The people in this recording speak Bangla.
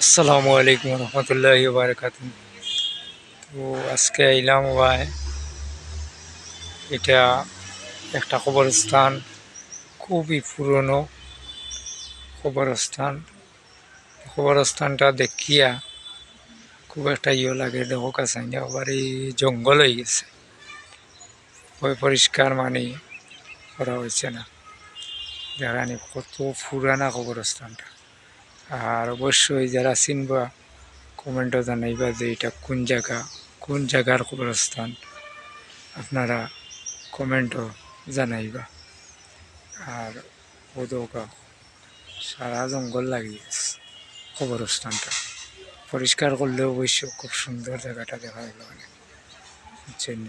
আসসালামু আলাইকুম রহমতুল্লাহি বারাকাতু। তো আজকে আইলাম ভাই, এটা একটা কবরস্থান, খুবই পুরনো কবরস্থান। কবরস্থানটা দেখিয়া খুব একটা লাগে, দেখো কাছে আবার এই জঙ্গল হয়ে গেছে, পরিষ্কার মানে করা হয়েছে না। দেখানি কত পুরানা কবরস্থানটা। আর অবশ্যই যারা চিনবা কমেন্টও জানাইবা যে এটা কোন জায়গা, কোন জায়গার কবরস্থান, আপনারা কমেন্টও জানাইবা। আর ওদৌকা সারা জঙ্গল লাগিয়েছে কবরস্থানটা, পরিষ্কার করলেও অবশ্য খুব সুন্দর জায়গাটা দেখা গেল, বুঝছেন।